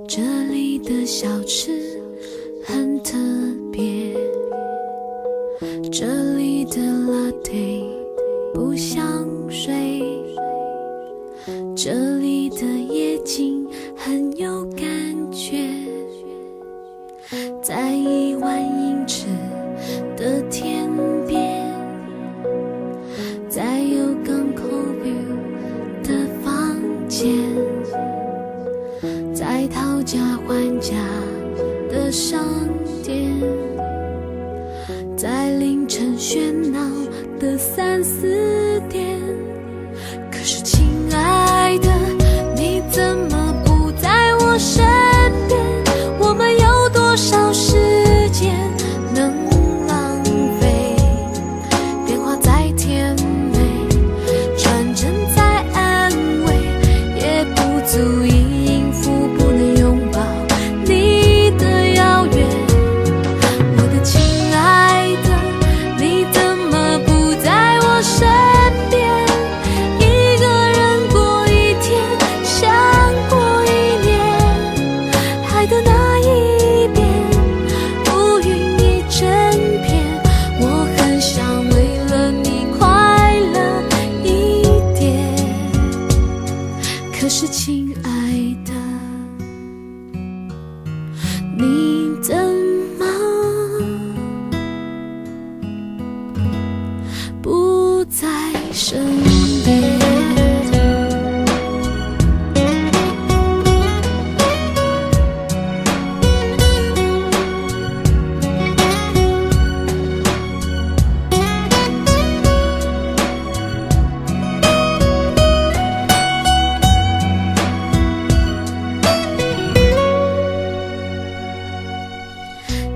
这里的小吃很特别，这里的 latte 不像水，这里的夜景很有感觉，在1万英尺的天边，在有港口 view 的房间，在讨价还价的商店，在凌晨喧闹的3、4点。可是亲爱的，你怎么不在我身边？我们有多少时间能浪费？电话再甜美，传真再安慰，也不足以应付不能拥抱你的遥远。我的亲爱的，你怎么不在我身边？一个人过一天，想过一年，爱的那一边乌云一整片，我很想为了你快乐一点。可是亲爱的，你怎么不在身边？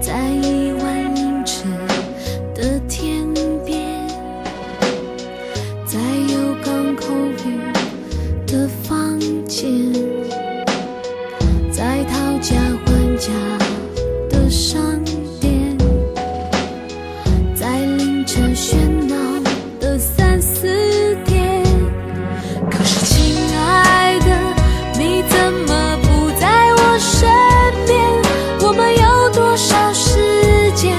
在1万英尺的天边，在有港口 view 的房间，在讨价还价的商店，在凌晨喧闹的3、4点。可是亲爱的，你怎么不在我身边？我们有多少时间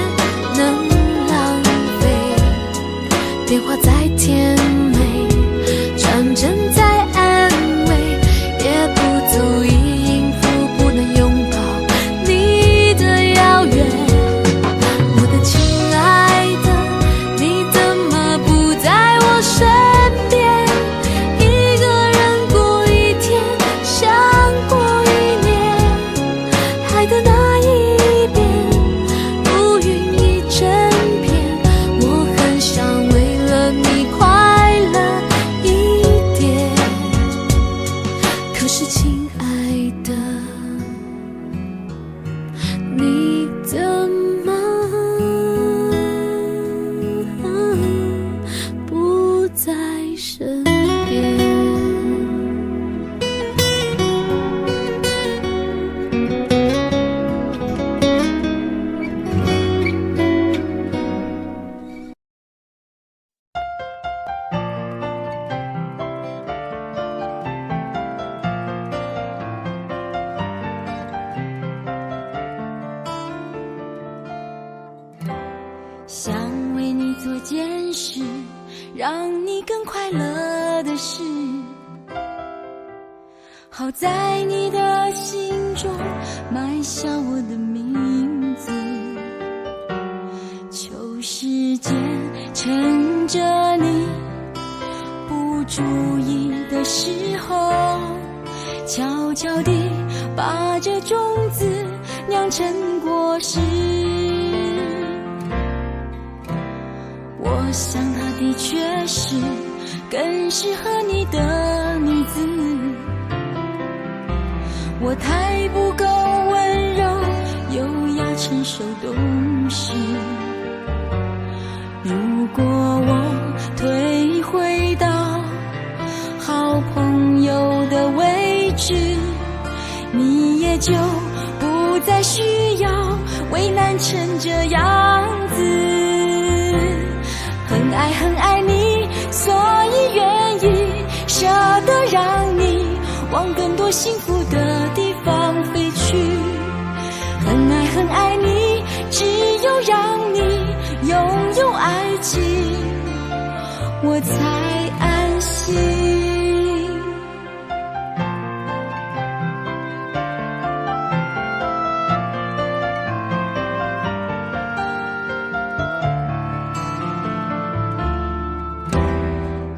能浪费？电话再甜美，传真再安慰，也不足以应付不能拥抱你的遥远。我的亲爱的，你怎么不在我身边？一个人过一天，想过一年，爱的那一边乌云一整片，我很想为了你快乐一点。可是亲爱的，你怎么不在身边？想为你做件事，让你更快乐的事，好在你的心中埋下我的名字。求时间趁着你不注意的时候，悄悄地把这种子酿成果实。我想她的确是更适合你的女子，我太不够温柔优雅成熟懂事。如果我退回到好朋友的位置，你也就不再需要为难成这样子。很爱你，所以愿意舍得让你往更多幸福的地方飞。才安心。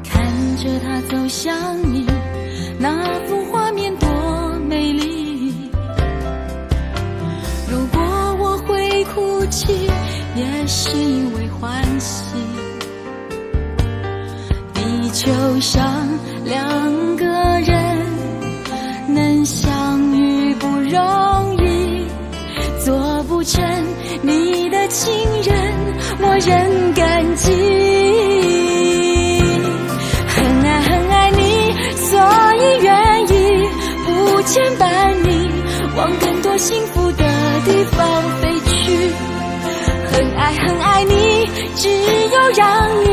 看着他走向你，那幅画面多美丽。如果我会哭泣，也是因为欢喜。地球上两个人能相遇不容易，做不成你的情人，我仍感激。很爱很爱你，所以愿意不牵绊你，往更多幸福的地方飞去。很爱很爱你，只有让你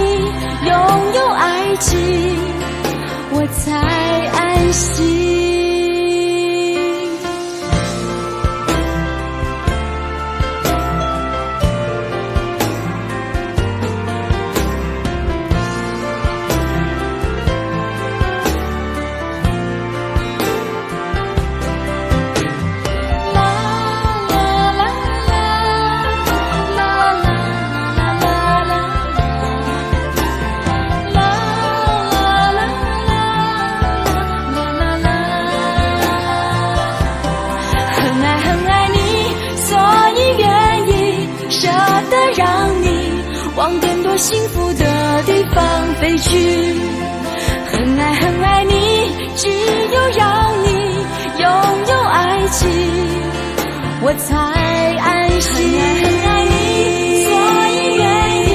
拥有爱情，我才安心。往更多幸福的地方飞去。很爱很爱你，只有让你拥有爱情，我才安心。很爱很爱你，所以愿意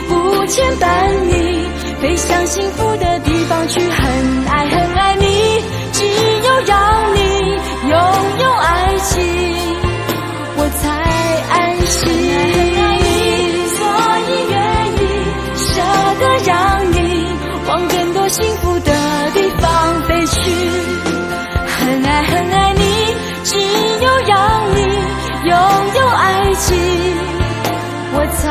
不牵绊你，飞向幸福的地方去。很爱很爱你，只有让你拥有爱情，我才安心。让你往更多幸福的地方飞去。很爱很爱你，只有让你拥有爱情，我才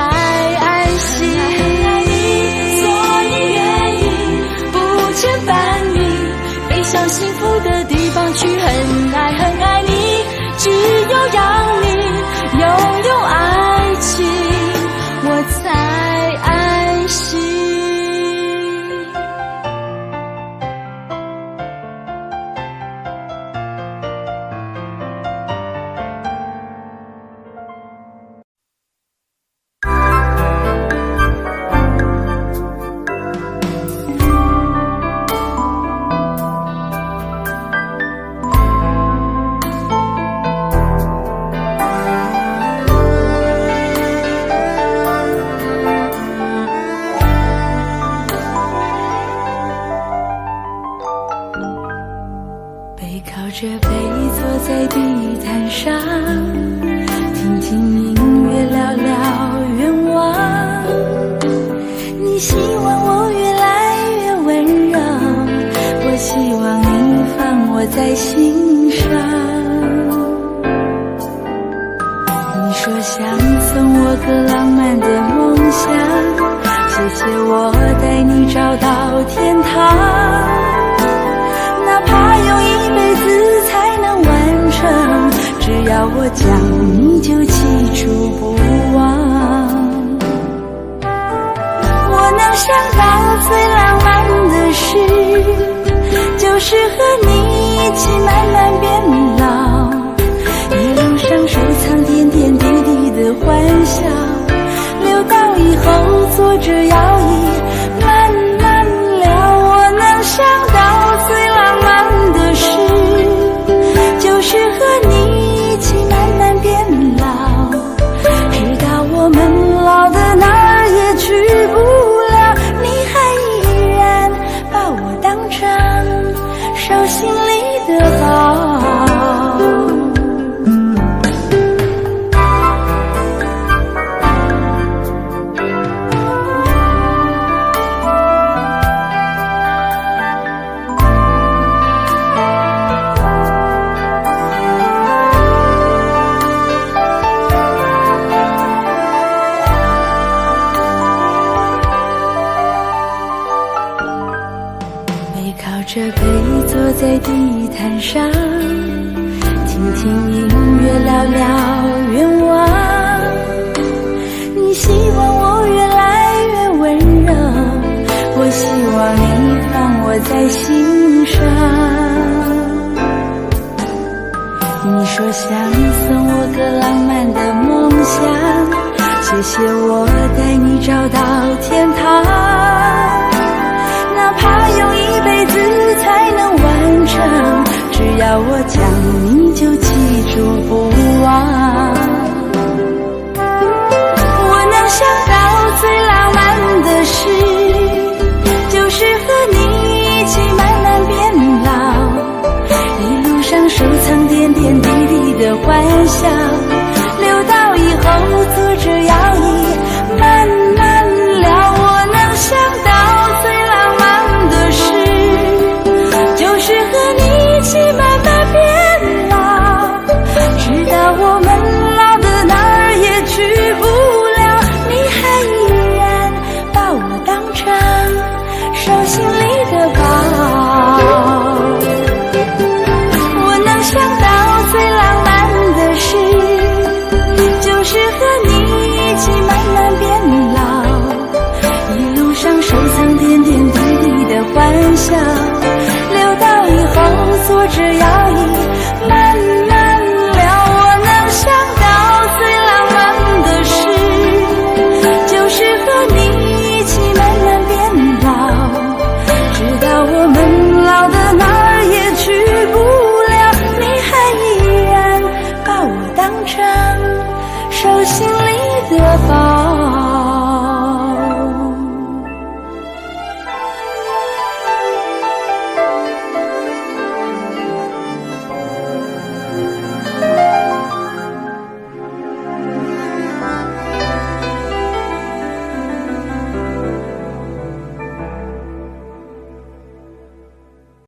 安心。很爱你，所以愿意不牵绊你，飞向幸福的地方去。很爱很爱你，只有让你拥有爱情，我才安心。着背坐在地毯上，听听音乐，聊聊愿望。你希望我越来越温柔，我希望你放我在心上。你说想送我个浪漫的梦想，谢谢我带你找到天堂。哪怕用一辈子才能完成，只要我讲你就记住不忘。我能想到最浪漫的事，就是和你一起慢慢变老，一路上收藏点点滴滴的欢笑，留到以后坐着摇椅慢慢聊。我能想到最浪漫的事，就是和你一起慢慢变老，直到我们老的哪儿也去不了，你还依然把我当成手心里的宝。了愿望。你希望我越来越温柔，我希望你放我在心上。你说想送我个浪漫的梦想，谢谢我带你找到天堂，哪怕用一辈子才能完成，只要我讲你就记住不忘。我能想到最浪漫的事，就是和你一起慢慢变老，一路上收藏点点滴滴的欢笑，留到以后坐着摇椅慢慢聊。我能想到最浪漫的事，就是和你一起慢慢变老，直到我们老的哪儿也去不了，你还依然把我当成手心里的宝。我能想到最浪漫的事，就是和你一起慢慢变老，一路上收藏点点滴滴的欢笑，留到以后坐着摇椅